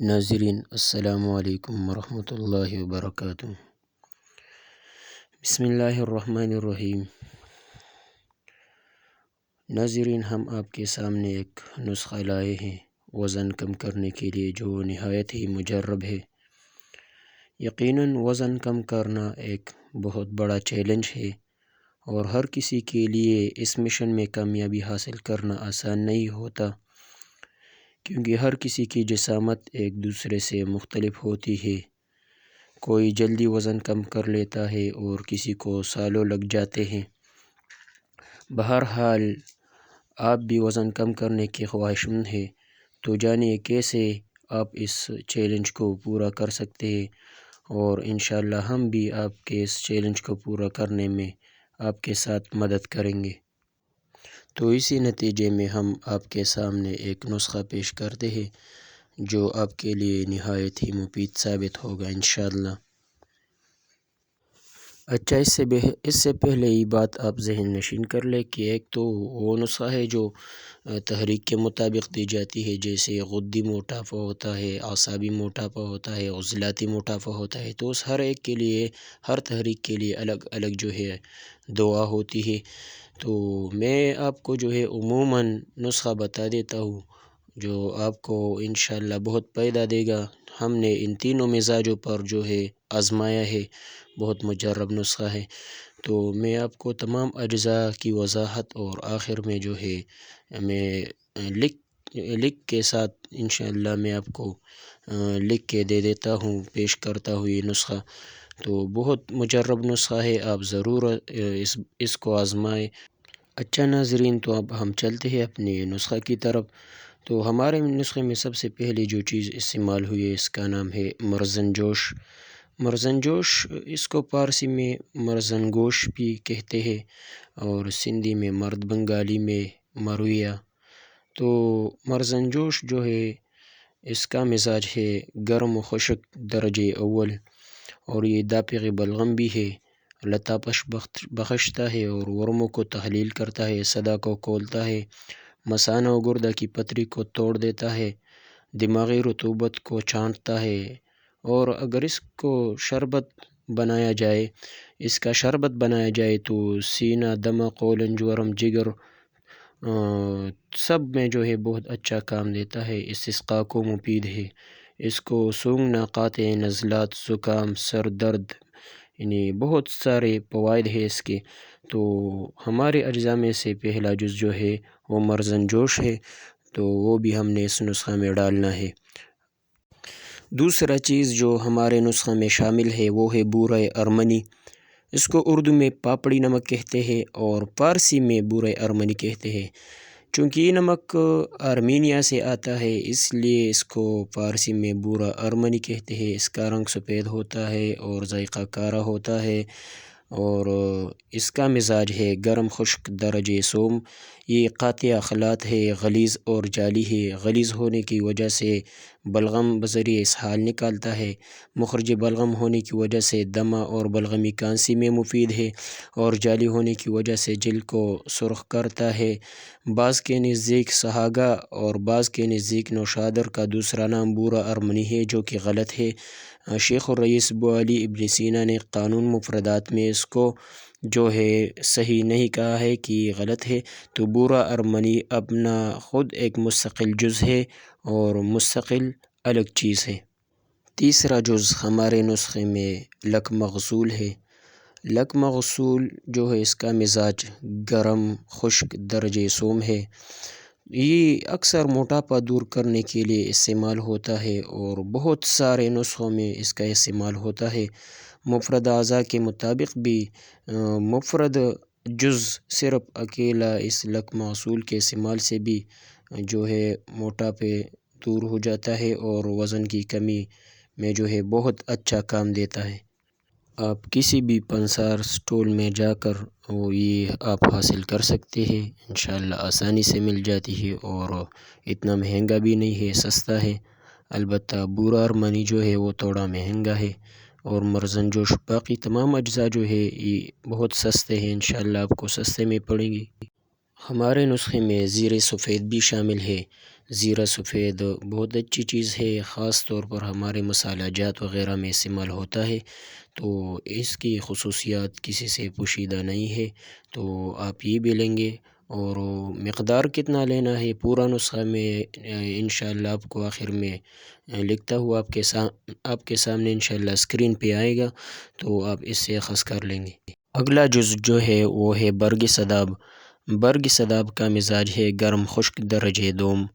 ناظرین السلام علیکم ورحمۃ اللہ وبرکاتہ۔ بسم اللہ الرحمن الرحیم۔ ناظرین، ہم آپ کے سامنے ایک نسخہ لائے ہیں وزن کم کرنے کے لیے جو نہایت ہی مجرب ہے۔ یقیناً وزن کم کرنا ایک بہت بڑا چیلنج ہے اور ہر کسی کے لیے اس مشن میں کامیابی حاصل کرنا آسان نہیں ہوتا، کیونکہ ہر کسی کی جسامت ایک دوسرے سے مختلف ہوتی ہے۔ کوئی جلدی وزن کم کر لیتا ہے اور کسی کو سالوں لگ جاتے ہیں۔ بہرحال آپ بھی وزن کم کرنے کے خواہش مند ہیں، تو جانیے کیسے آپ اس چیلنج کو پورا کر سکتے ہیں، اور انشاءاللہ ہم بھی آپ کے اس چیلنج کو پورا کرنے میں آپ کے ساتھ مدد کریں گے۔ تو اسی نتیجے میں ہم آپ کے سامنے ایک نسخہ پیش کرتے ہیں جو آپ کے لیے نہایت ہی مفید ثابت ہوگا انشاءاللہ۔ اچھا، اس سے پہلے یہ بات آپ ذہن نشین کر لیں کہ ایک تو وہ نسخہ ہے جو تحریک کے مطابق دی جاتی ہے، جیسے غدی موٹاپا ہوتا ہے، اعصابی موٹاپا ہوتا ہے، عضلاتی موٹاپا ہوتا ہے، تو اس ہر ایک کے لیے، ہر تحریک کے لیے الگ الگ جو ہے دوا ہوتی ہے۔ تو میں آپ کو جو ہے عموماً نسخہ بتا دیتا ہوں جو آپ کو انشاءاللہ بہت فائدہ دے گا۔ ہم نے ان تینوں مزاجوں پر جو ہے آزمایا ہے، بہت مجرب نسخہ ہے۔ تو میں آپ کو تمام اجزاء کی وضاحت اور آخر میں جو ہے میں لکھ کے ساتھ انشاءاللہ میں آپ کو لکھ کے دے دیتا ہوں، پیش کرتا ہوں یہ نسخہ۔ تو بہت مجرب نسخہ ہے، آپ ضرور اس کو آزمائیں۔ اچھا ناظرین، تو اب ہم چلتے ہیں اپنے نسخہ کی طرف۔ تو ہمارے نسخے میں سب سے پہلی جو چیز استعمال ہوئی ہے اس کا نام ہے مرزن جوش۔ مرزن جوش، اس کو فارسی میں مرزن گوش بھی کہتے ہیں اور سندھی میں مرد بنگالی میں مرویہ۔ تو مرزن جوش جو ہے اس کا مزاج ہے گرم و خشک درجہ اول، اور یہ دافع بلغم بھی ہے، لطافت بخشتا ہے اور ورموں کو تحلیل کرتا ہے، صدا کو کھولتا ہے، مثانہ و گردہ کی پتری کو توڑ دیتا ہے، دماغی رطوبت کو چھانٹتا ہے، اور اگر اس کو شربت بنایا جائے، اس کا شربت بنایا جائے تو سینہ، دمہ، قولن، جورم، جگر سب میں جو ہے بہت اچھا کام دیتا ہے، استسقاء کو مفید ہے۔ اس کو سونگھنا قاطع نزلات، زکام، سر درد، یعنی بہت سارے فوائد ہیں اس کے۔ تو ہمارے اجزاء میں سے پہلا جز جو ہے وہ مرزن جوش ہے، تو وہ بھی ہم نے اس نسخہ میں ڈالنا ہے۔ دوسرا چیز جو ہمارے نسخہ میں شامل ہے وہ ہے بورۂ ارمنی۔ اس کو اردو میں پاپڑی نمک کہتے ہیں اور فارسی میں بورۂ ارمنی کہتے ہیں۔ چونکہ یہ نمک آرمینیا سے آتا ہے، اس لیے اس کو فارسی میں بورۂ ارمنی کہتے ہیں۔ اس کا رنگ سفید ہوتا ہے اور ذائقہ کارا ہوتا ہے، اور اس کا مزاج ہے گرم خشک درجہ سوم۔ یہ قاطع اخلاط ہے، غلیظ اور جالی ہے۔ غلیظ ہونے کی وجہ سے بلغم بذریعہ اسہال نکالتا ہے، مخرج بلغم ہونے کی وجہ سے دمہ اور بلغمی کانسی میں مفید ہے، اور جالی ہونے کی وجہ سے جلد کو سرخ کرتا ہے۔ بعض کے نزدیک سہاگہ اور بعض کے نزدیک نوشادر کا دوسرا نام بورۂ ارمنی ہے، جو کہ غلط ہے۔ شیخ الرئیس ابو علی ابن سینا نے قانون مفردات میں اس کو جو ہے صحیح نہیں کہا ہے کہ یہ غلط ہے۔ تو بورۂ ارمنی اپنا خود ایک مستقل جز ہے اور مستقل الگ چیز ہے۔ تیسرا جز ہمارے نسخے میں لک مغسول ہے۔ لک مغسول جو ہے اس کا مزاج گرم خشک درجہ سوم ہے۔ یہ اکثر موٹاپا دور کرنے کے لیے استعمال ہوتا ہے اور بہت سارے نسخوں میں اس کا استعمال ہوتا ہے۔ مفرد اعضاء کے مطابق بھی مفرد جز صرف اکیلا اس لک مغسول کے استعمال سے بھی جو ہے موٹاپے دور ہو جاتا ہے اور وزن کی کمی میں جو ہے بہت اچھا کام دیتا ہے۔ آپ کسی بھی پنسار سٹور میں جا کر یہ آپ حاصل کر سکتے ہیں، انشاءاللہ آسانی سے مل جاتی ہے اور اتنا مہنگا بھی نہیں ہے، سستا ہے۔ البتہ بورۂ ارمنی جو ہے وہ تھوڑا مہنگا ہے، اور مرزن جوش باقی تمام اجزاء جو ہے یہ بہت سستے ہیں، انشاءاللہ آپ کو سستے میں پڑیں گی۔ ہمارے نسخے میں زیر سفید بھی شامل ہے۔ زیرہ سفید بہت اچھی چیز ہے، خاص طور پر ہمارے مسالہ جات وغیرہ میں استعمال ہوتا ہے، تو اس کی خصوصیات کسی سے پوشیدہ نہیں ہے، تو آپ یہ بھی لیں گے۔ اور مقدار کتنا لینا ہے پورا نسخہ میں انشاءاللہ آپ کو آخر میں لکھتا ہوا آپ کے سامنے انشاءاللہ اسکرین پہ آئے گا، تو آپ اس سے اخذ کر لیں گے۔ اگلا جز جو ہے وہ ہے برگ سداب۔ برگ سداب کا مزاج ہے گرم خشک درجہ دوم۔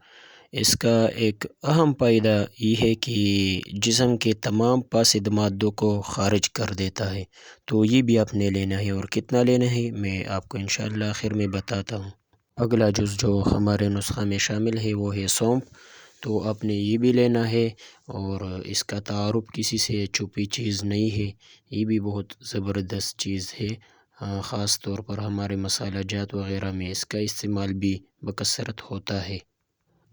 اس کا ایک اہم فائدہ یہ ہے کہ جسم کے تمام فاسد مادوں کو خارج کر دیتا ہے، تو یہ بھی آپ نے لینا ہے، اور کتنا لینا ہے میں آپ کو انشاءاللہ آخر میں بتاتا ہوں۔ اگلا جز جو ہمارے نسخہ میں شامل ہے وہ ہے سونف، تو آپ نے یہ بھی لینا ہے، اور اس کا تعارف کسی سے چھپی چیز نہیں ہے، یہ بھی بہت زبردست چیز ہے، خاص طور پر ہمارے مسالہ جات وغیرہ میں اس کا استعمال بھی بکثرت ہوتا ہے۔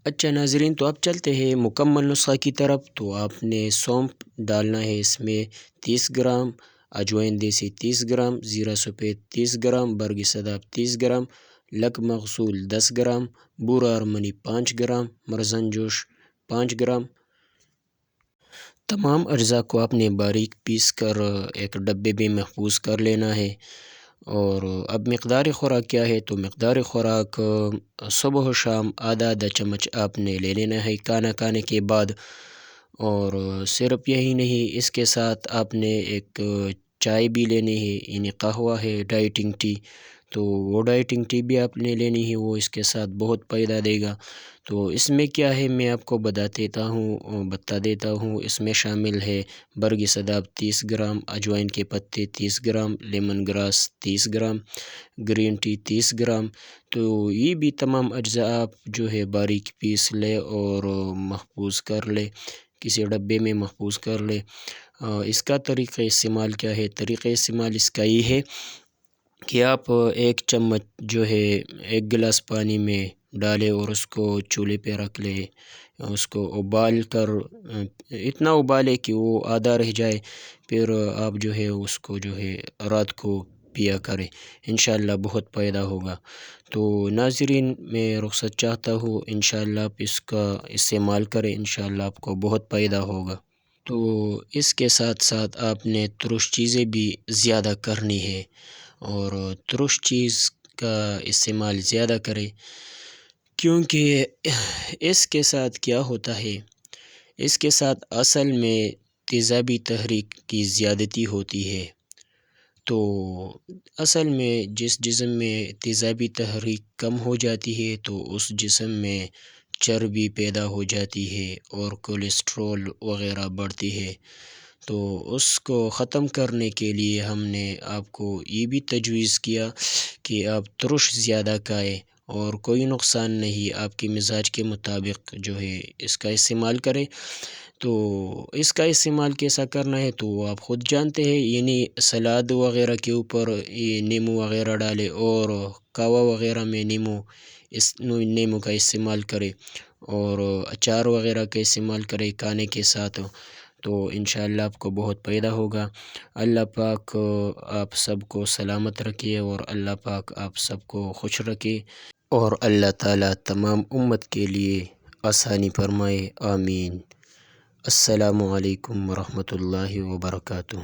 اچھا ناظرین، تو اب چلتے ہیں مکمل نسخہ کی طرف۔ تو آپ نے سونف ڈالنا ہے اس میں 30 گرام، اجوائن دیسی 30 گرام، زیرہ سفید 30 گرام، برگ سداب 30 گرام، لک مغسول 10 گرام، بورا ارمنی 5 گرام، مرزن جوش 5 گرام۔ تمام اجزاء کو آپ نے باریک پیس کر ایک ڈبے میں محفوظ کر لینا ہے۔ اور اب مقدار خوراک کیا ہے؟ تو مقدار خوراک صبح و شام آدھا چمچ آپ نے لے لینا ہے کھانا کھانے کے بعد۔ اور صرف یہی نہیں، اس کے ساتھ آپ نے ایک چائے بھی لینی ہے، یعنی قہوہ ہے، ڈائٹنگ ٹی، تو وہ ڈائٹنگ ٹی بھی آپ نے لینی ہے، وہ اس کے ساتھ بہت فائدہ دے گا۔ تو اس میں کیا ہے میں آپ کو بتا دیتا ہوں، اس میں شامل ہے برگ سداب 30 گرام، اجوائن کے پتے 30 gram, lemon grass 30 gram, green tea 30 gram. تو یہ بھی تمام اجزاء آپ جو ہے باریک پیس لے اور محفوظ کر لے، کسی ڈبے میں محفوظ کر لے۔ اس کا طریقہ استعمال کیا ہے؟ طریقہ استعمال اس کا یہ ہے کہ آپ ایک چمچ جو ہے ایک گلاس پانی میں ڈالے اور اس کو چولہے پہ رکھ لے، اس کو ابال کر اتنا ابالے کہ وہ آدھا رہ جائے، پھر آپ جو ہے اس کو جو ہے رات کو پیا کریں، انشاءاللہ بہت فائدہ ہوگا۔ تو ناظرین، میں رخصت چاہتا ہوں، انشاءاللہ آپ اس کا استعمال کریں، انشاءاللہ آپ کو بہت فائدہ ہوگا۔ تو اس کے ساتھ ساتھ آپ نے ترش چیزیں بھی زیادہ کرنی ہے، اور ترش چیز کا استعمال زیادہ کریں، کیونکہ اس کے ساتھ کیا ہوتا ہے، اس کے ساتھ اصل میں تیزابی تحریک کی زیادتی ہوتی ہے۔ تو اصل میں جس جسم میں تیزابی تحریک کم ہو جاتی ہے تو اس جسم میں چربی پیدا ہو جاتی ہے اور کولیسٹرول وغیرہ بڑھتی ہے۔ تو اس کو ختم کرنے کے لیے ہم نے آپ کو یہ بھی تجویز کیا کہ آپ ترش زیادہ کھائیں، اور کوئی نقصان نہیں، آپ کے مزاج کے مطابق جو ہے اس کا استعمال کریں۔ تو اس کا استعمال کیسا کرنا ہے تو آپ خود جانتے ہیں، یعنی سلاد وغیرہ کے اوپر یہ نیمو وغیرہ ڈالے، اور کوا وغیرہ میں نیمو کا استعمال کرے، اور اچار وغیرہ کا استعمال کرے کھانے کے ساتھ، تو انشاءاللہ آپ کو بہت فائدہ ہوگا۔ اللہ پاک آپ سب کو سلامت رکھے، اور اللہ پاک آپ سب کو خوش رکھے، اور اللہ تعالیٰ تمام امت کے لیے آسانی فرمائے، آمین۔ السلام علیکم ورحمۃ اللہ وبرکاتہ۔